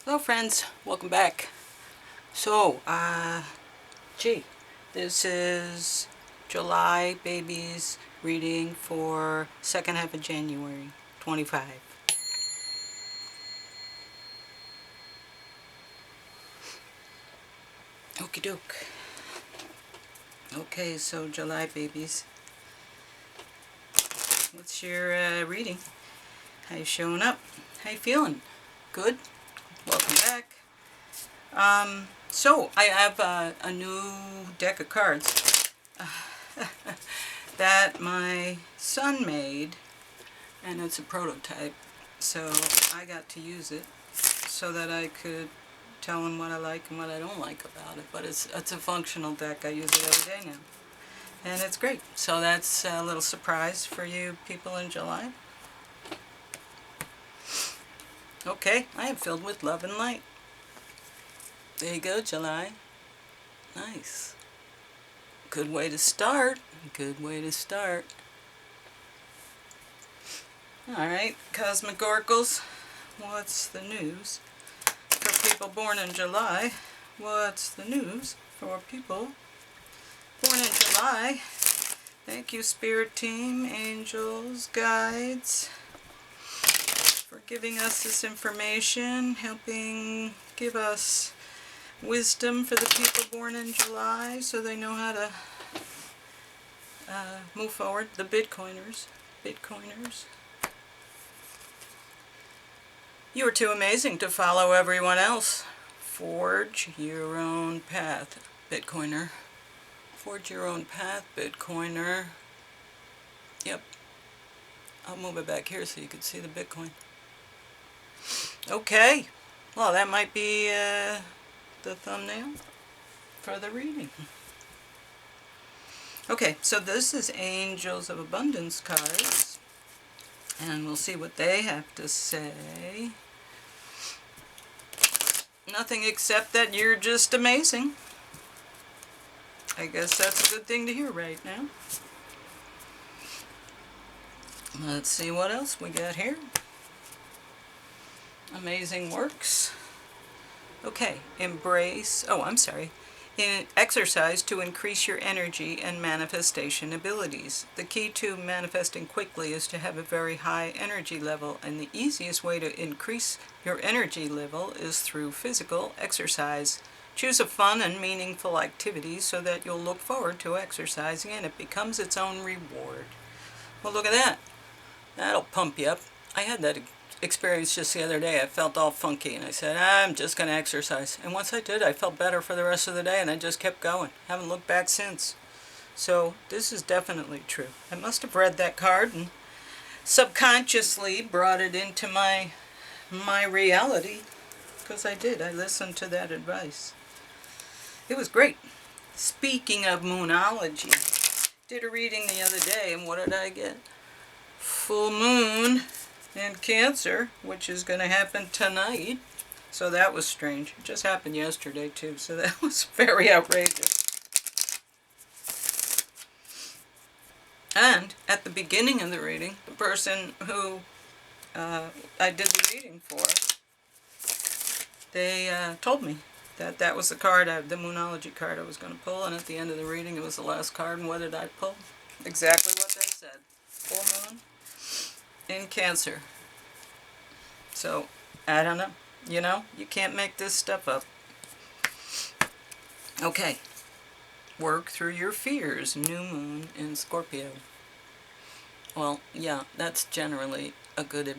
Hello friends, welcome back. So, this is July Babies reading for second half of January 25. Okie doke. Okay, so July Babies, what's your reading? How you showing up? How you feeling? Good? Welcome back. So I have a new deck of cards that my son made, and it's a prototype, so I got to use it so that I could tell him what I like and what I don't like about it. But it's a functional deck. I use it every day now, and it's great. So that's a little surprise for you people in July. Okay, I am filled with love and light. There you go, July. Nice. Good way to start. Good way to start. Alright, Cosmic Oracles, what's the news for people born in July? What's the news for people born in July? Thank you, Spirit Team, Angels, Guides, for giving us this information, helping give us wisdom for the people born in July so they know how to move forward. The Bitcoiners. You are too amazing to follow everyone else. Forge your own path, Bitcoiner. Forge your own path, Bitcoiner. Yep. I'll move it back here so you can see the Bitcoin. Okay. Well, that might be the thumbnail for the reading. Okay, so this is Angels of Abundance cards, and we'll see what they have to say. Nothing except that you're just amazing. I guess that's a good thing to hear right now. Let's see what else we got here. Amazing works. Okay, embrace, exercise to increase your energy and manifestation abilities. The key to manifesting quickly is to have a very high energy level, and the easiest way to increase your energy level is through physical exercise. Choose a fun and meaningful activity so that you'll look forward to exercising and it becomes its own reward. Well, look at that. That'll pump you up. I had that experience just the other day. I felt all funky and I said, I'm just going to exercise. And once I did, I felt better for the rest of the day and I just kept going. Haven't looked back since. So this is definitely true. I must have read that card and subconsciously brought it into my reality, because I did. I listened to that advice. It was great. Speaking of moonology, did a reading the other day, and what did I get? Full moon in Cancer, which is going to happen tonight. So that was strange. It just happened yesterday too, so that was very outrageous. And at the beginning of the reading, the person who I did the reading for, they told me that that was the card, the moonology card I was going to pull, and at the end of the reading it was the last card, and what did I pull? Exactly what they said. Full moon in Cancer. So, I don't know. You know, you can't make this stuff up. Okay. Work through your fears. New moon in Scorpio. Well, yeah, that's generally a good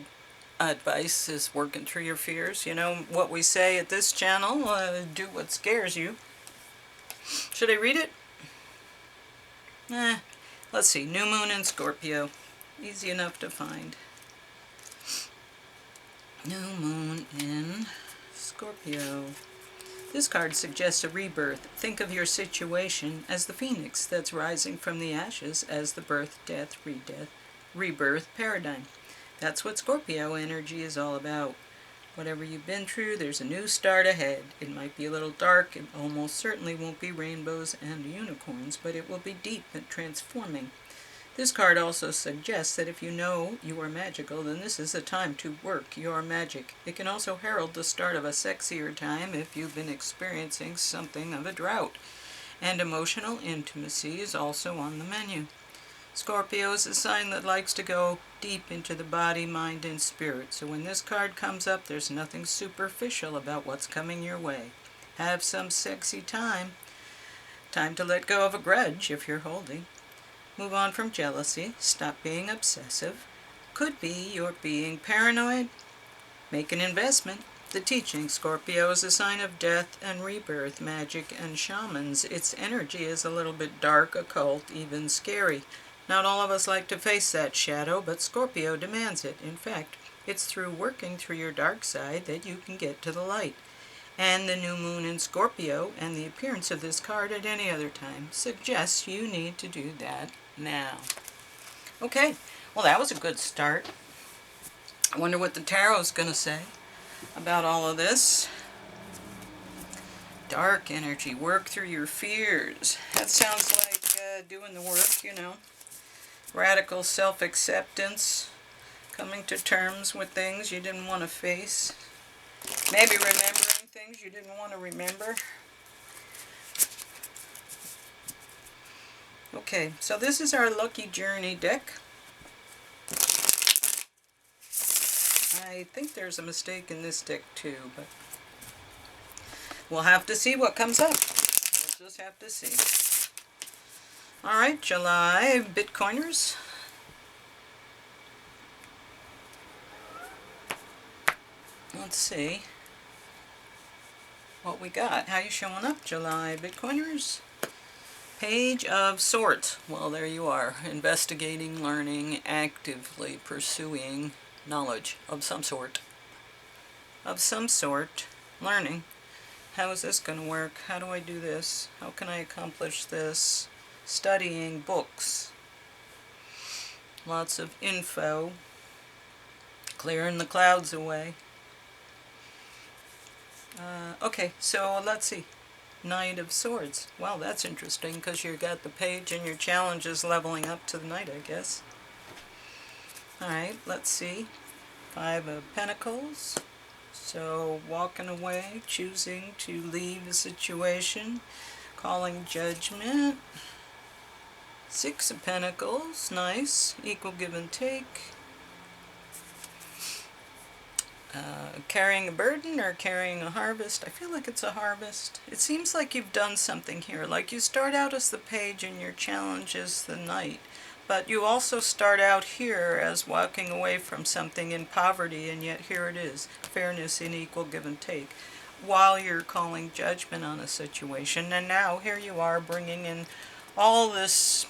advice, is working through your fears. You know what we say at this channel, do what scares you. Should I read it? Let's see. New moon in Scorpio. Easy enough to find. New moon in Scorpio. This card suggests a rebirth. Think of your situation as the phoenix that's rising from the ashes as the birth, death, rebirth paradigm. That's what Scorpio energy is all about. Whatever you've been through, there's a new start ahead. It might be a little dark. It almost certainly won't be rainbows and unicorns, but it will be deep and transforming. This card also suggests that if you know you are magical, then this is the time to work your magic. It can also herald the start of a sexier time if you've been experiencing something of a drought. And emotional intimacy is also on the menu. Scorpio is a sign that likes to go deep into the body, mind, and spirit. So when this card comes up, there's nothing superficial about what's coming your way. Have some sexy time. Time to let go of a grudge if you're holding. Move on from jealousy. Stop being obsessive. Could be you're being paranoid. Make an investment. The teaching, Scorpio, is a sign of death and rebirth, magic and shamans. Its energy is a little bit dark, occult, even scary. Not all of us like to face that shadow, but Scorpio demands it. In fact, it's through working through your dark side that you can get to the light. And the new moon in Scorpio and the appearance of this card at any other time suggests you need to do that now. Okay, well that was a good start. I wonder what the tarot's going to say about all of this. Dark energy, work through your fears. That sounds like doing the work, you know. Radical self-acceptance, coming to terms with things you didn't want to face. Maybe remembering things you didn't want to remember. Okay, so this is our Lucky Journey deck. I think there's a mistake in this deck too, but we'll have to see what comes up. We'll just have to see. Alright, July Bitcoiners. Let's see what we got. How you showing up, July Bitcoiners? Page of Swords. Well, there you are. Investigating, learning, actively pursuing knowledge of some sort. Learning. How is this going to work? How do I do this? How can I accomplish this? Studying books. Lots of info. Clearing the clouds away. Okay, so let's see. Knight of Swords. Well, that's interesting because you got the page and your challenge is leveling up to the knight, I guess. Alright, let's see. 5 of Pentacles. So, walking away, choosing to leave a situation, calling judgment. 6 of Pentacles, nice. Equal give and take. Carrying a burden or carrying a harvest. I feel like it's a harvest. It seems like you've done something here. Like you start out as the page and your challenge is the knight. But you also start out here as walking away from something in poverty, and yet here it is. Fairness in equal give and take. While you're calling judgment on a situation. And now here you are bringing in all this,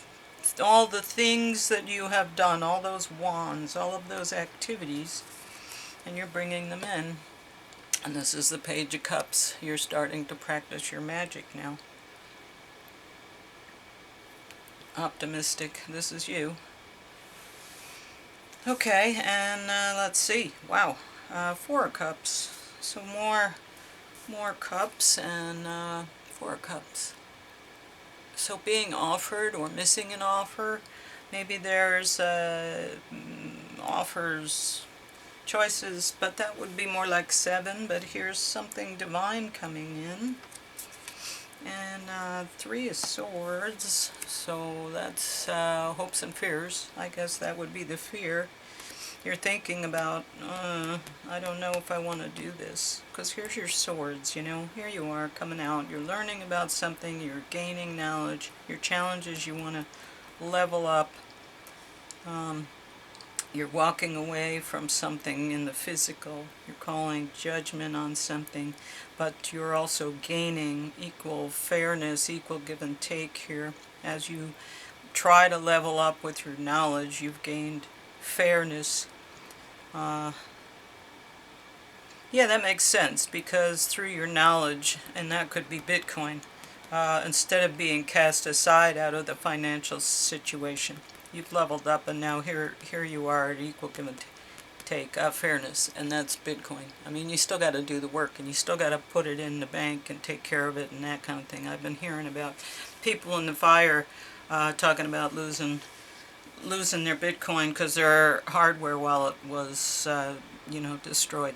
all the things that you have done, all those wands, all of those activities. And you're bringing them in. And this is the Page of Cups. You're starting to practice your magic now. Optimistic. This is you. Okay, and let's see. Wow. 4 of Cups. So more cups and 4 of Cups. So being offered or missing an offer. Maybe there's offers, choices, but that would be more like 7, but here's something divine coming in. And 3 of Swords, so that's hopes and fears. I guess that would be the fear. You're thinking about, I don't know if I want to do this. Because here's your swords, you know. Here you are coming out. You're learning about something. You're gaining knowledge. Your challenges, you want to level up. You're walking away from something in the physical. You're calling judgment on something. But you're also gaining equal fairness, equal give and take here. As you try to level up with your knowledge, you've gained fairness. Yeah, that makes sense, because through your knowledge, and that could be Bitcoin, instead of being cast aside out of the financial situation, you've leveled up, and now here you are at equal give and take, fairness, and that's Bitcoin. I mean, you still got to do the work, and you still got to put it in the bank and take care of it and that kind of thing. I've been hearing about people in the fire talking about losing losing their Bitcoin because their hardware wallet was, destroyed.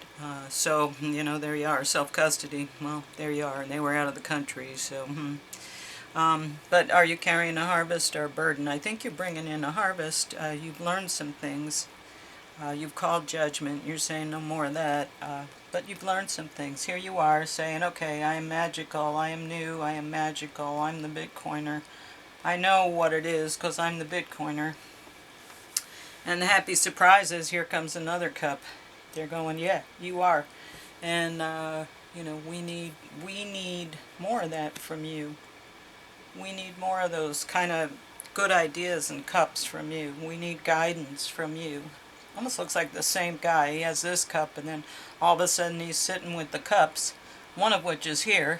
So, there you are, self-custody. Well, there you are, and they were out of the country, so, but are you carrying a harvest or a burden? I think you're bringing in a harvest. You've learned some things. You've called judgment. You're saying no more of that. But you've learned some things. Here you are saying, okay, I am magical. I am new. I am magical. I'm the Bitcoiner. I know what it is because I'm the Bitcoiner. And the happy surprise is here comes another cup. They're going, yeah, you are. And, we need more of that from you. We need more of those kind of good ideas and cups from you. We need guidance from you. Almost looks like the same guy. He has this cup, and then all of a sudden he's sitting with the cups, one of which is here,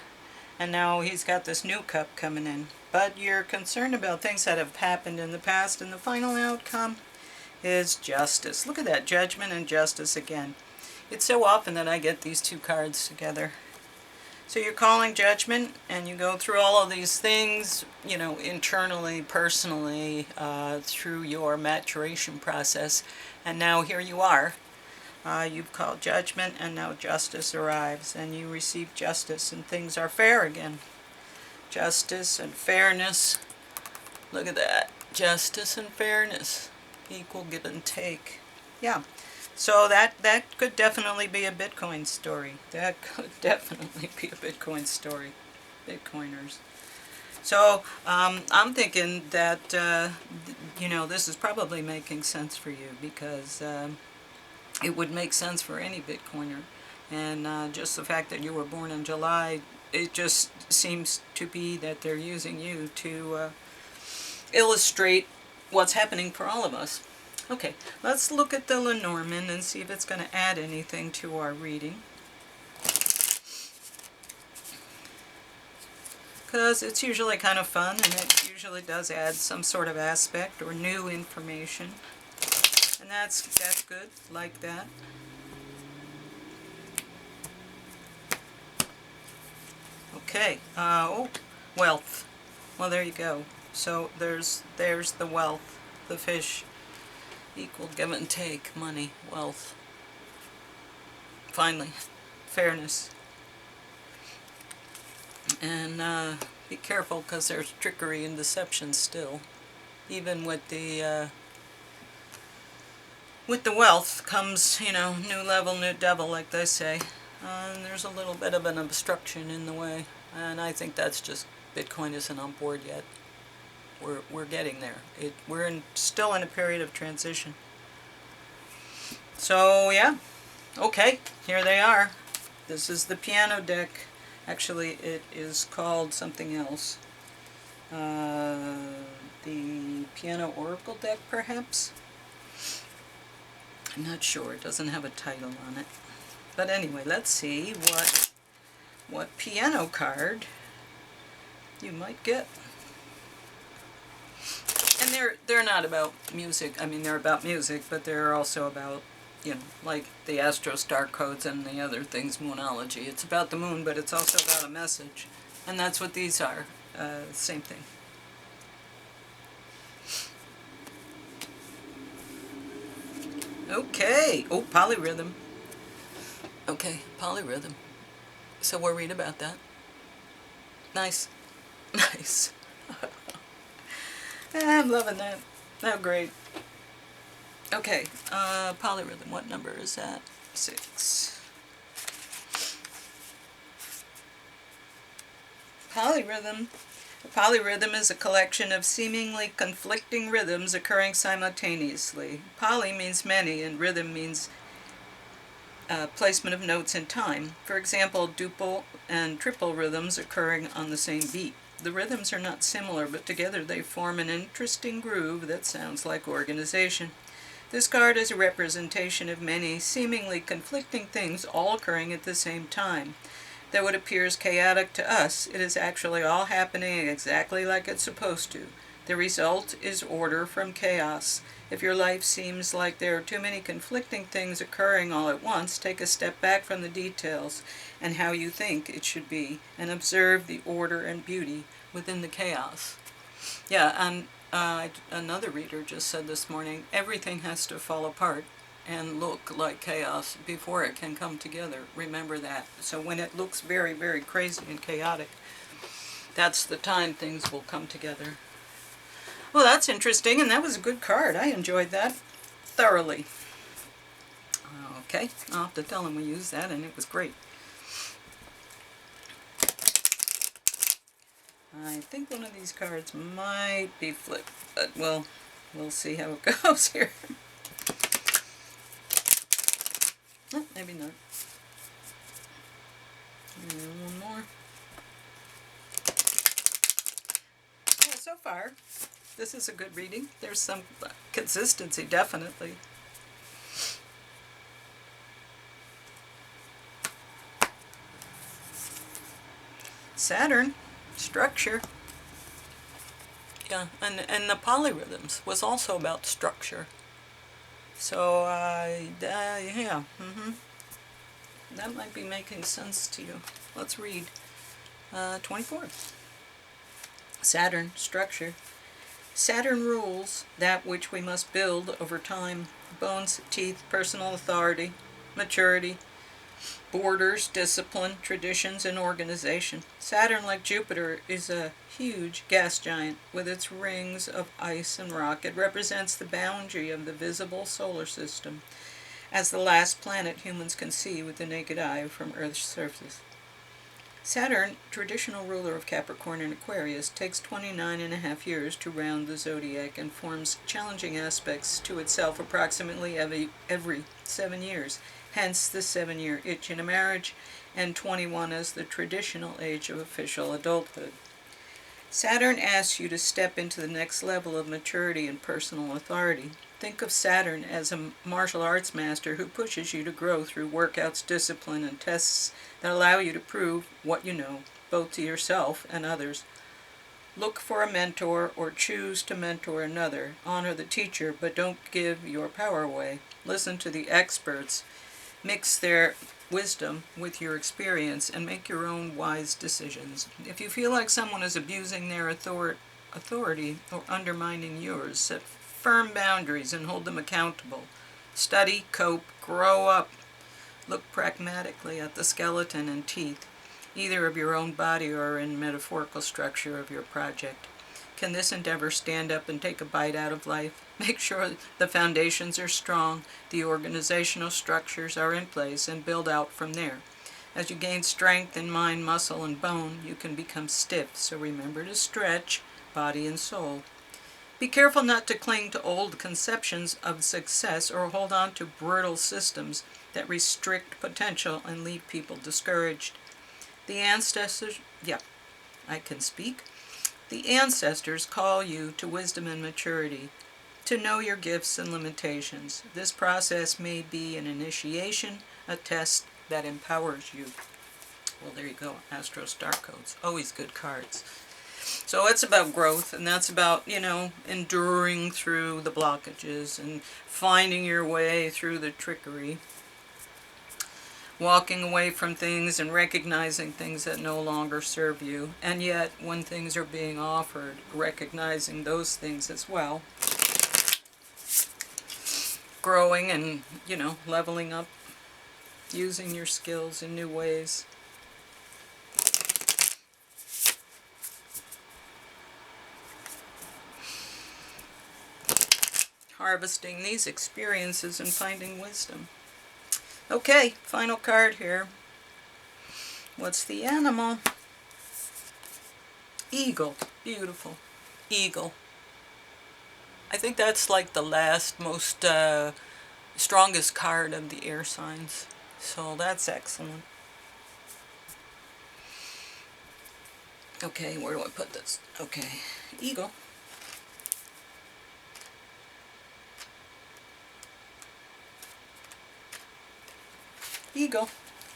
and now he's got this new cup coming in. But you're concerned about things that have happened in the past, and the final outcome is justice. Look at that, judgment and justice again. It's so often that I get these two cards together. So you're calling judgment, and you go through all of these things, internally, personally, through your maturation process. And now here you are. You've called judgment, and now justice arrives, and you receive justice, and things are fair again. Justice and fairness. Look at that. Justice and fairness. Equal give and take. Yeah. So that could definitely be a Bitcoin story. That could definitely be a Bitcoin story. Bitcoiners. So I'm thinking that, this is probably making sense for you because it would make sense for any Bitcoiner. And just the fact that you were born in July, it just seems to be that they're using you to illustrate what's happening for all of us. Okay, let's look at the Lenormand and see if it's going to add anything to our reading. Because it's usually kind of fun, and it usually does add some sort of aspect or new information. And that's good, like that. Okay, wealth. Well, there you go. So there's the wealth, the fish. Equal give and take, money, wealth. Finally, fairness. And be careful because there's trickery and deception still. Even with the wealth comes, new level, new devil, like they say. And there's a little bit of an obstruction in the way. And I think that's just Bitcoin isn't on board yet. We're getting there. We're still in a period of transition. So yeah, okay, here they are. This is the piano deck. Actually, it is called something else. The piano oracle deck, perhaps? I'm not sure. It doesn't have a title on it. But anyway, let's see what piano card you might get. And they're not about music. I mean, they're about music, but they're also about, like the Astro Star codes and the other things, moonology. It's about the moon, but it's also about a message. And that's what these are. Same thing. Okay. Oh, polyrhythm. Okay, polyrhythm. So we'll read about that. Nice. Nice. I'm loving that. Oh, great. Okay, polyrhythm. What number is that? 6. Polyrhythm. A polyrhythm is a collection of seemingly conflicting rhythms occurring simultaneously. Poly means many, and rhythm means placement of notes in time. For example, duple and triple rhythms occurring on the same beat. The rhythms are not similar, but together they form an interesting groove that sounds like organization. This card is a representation of many seemingly conflicting things all occurring at the same time. Though it appears chaotic to us, it is actually all happening exactly like it's supposed to. The result is order from chaos. If your life seems like there are too many conflicting things occurring all at once, take a step back from the details and how you think it should be, and observe the order and beauty within the chaos. Yeah, and Another reader just said this morning, everything has to fall apart and look like chaos before it can come together. Remember that. So when it looks very, very crazy and chaotic, that's the time things will come together. Well, that's interesting, and that was a good card. I enjoyed that thoroughly. Okay, I'll have to tell him we used that, and it was great. I think one of these cards might be flipped, but well, we'll see how it goes here. Oh, maybe not. And one more. Yeah, so far, this is a good reading. There's some consistency, definitely. Saturn, structure. Yeah, and the polyrhythms was also about structure. So, yeah, that might be making sense to you. Let's read 24. Saturn, structure. Saturn rules that which we must build over time. Bones, teeth, personal authority, maturity, borders, discipline, traditions, and organization. Saturn, like Jupiter, is a huge gas giant with its rings of ice and rock. It represents the boundary of the visible solar system as the last planet humans can see with the naked eye from Earth's surface. Saturn, traditional ruler of Capricorn and Aquarius, takes 29.5 years to round the zodiac and forms challenging aspects to itself approximately every 7 years. Hence the 7-year itch in a marriage, and 21 as the traditional age of official adulthood. Saturn asks you to step into the next level of maturity and personal authority. Think of Saturn as a martial arts master who pushes you to grow through workouts, discipline, and tests that allow you to prove what you know, both to yourself and others. Look for a mentor or choose to mentor another. Honor the teacher, but don't give your power away. Listen to the experts. Mix their wisdom with your experience and make your own wise decisions. If you feel like someone is abusing their authority or undermining yours, set firm boundaries and hold them accountable. Study, cope, grow up. Look pragmatically at the skeleton and teeth, either of your own body or in metaphorical structure of your project. Can this endeavor stand up and take a bite out of life? Make sure the foundations are strong, the organizational structures are in place, and build out from there. As you gain strength in mind, muscle, and bone, you can become stiff, so remember to stretch body and soul. Be careful not to cling to old conceptions of success or hold on to brittle systems that restrict potential and leave people discouraged. The ancestors call you to wisdom and maturity, to know your gifts and limitations. This process may be an initiation, a test that empowers you. Well, there you go, Astro Star Codes. Always good cards. So it's about growth, and that's about, enduring through the blockages and finding your way through the trickery. Walking away from things and recognizing things that no longer serve you. And yet, when things are being offered, recognizing those things as well. Growing and, leveling up. Using your skills in new ways. Harvesting these experiences and finding wisdom. Okay, final card here. What's the animal? Eagle. Beautiful. Eagle. I think that's like the last, most strongest card of the air signs. So that's excellent. Okay, where do I put this? Okay, Eagle. Eagle,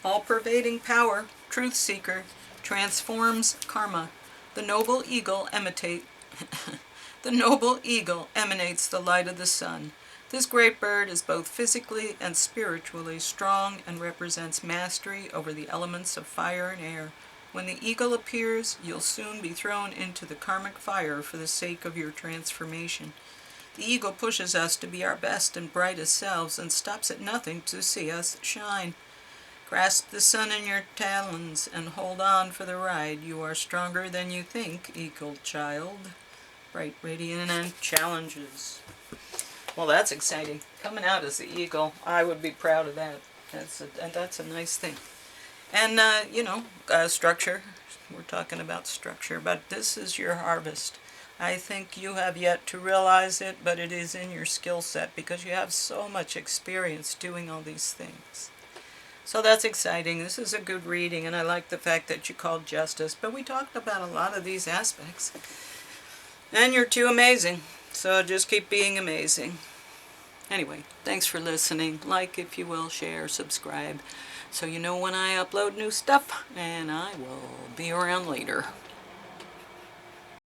all-pervading power, truth seeker, transforms karma. The noble eagle emanates the light of the sun. This great bird is both physically and spiritually strong and represents mastery over the elements of fire and air. When the eagle appears, you'll soon be thrown into the karmic fire for the sake of your transformation. The eagle pushes us to be our best and brightest selves and stops at nothing to see us shine. Grasp the sun in your talons and hold on for the ride. You are stronger than you think, eagle child. Bright, radiant, and challenges. Well, that's exciting. Coming out as the eagle, I would be proud of that. That's a nice thing. And, structure. We're talking about structure, but this is your harvest. I think you have yet to realize it, but it is in your skill set because you have so much experience doing all these things. So that's exciting. This is a good reading, and I like the fact that you called justice, but we talked about a lot of these aspects. And you're too amazing, so just keep being amazing. Anyway, thanks for listening. Like, if you will, share, subscribe, so you know when I upload new stuff, and I will be around later.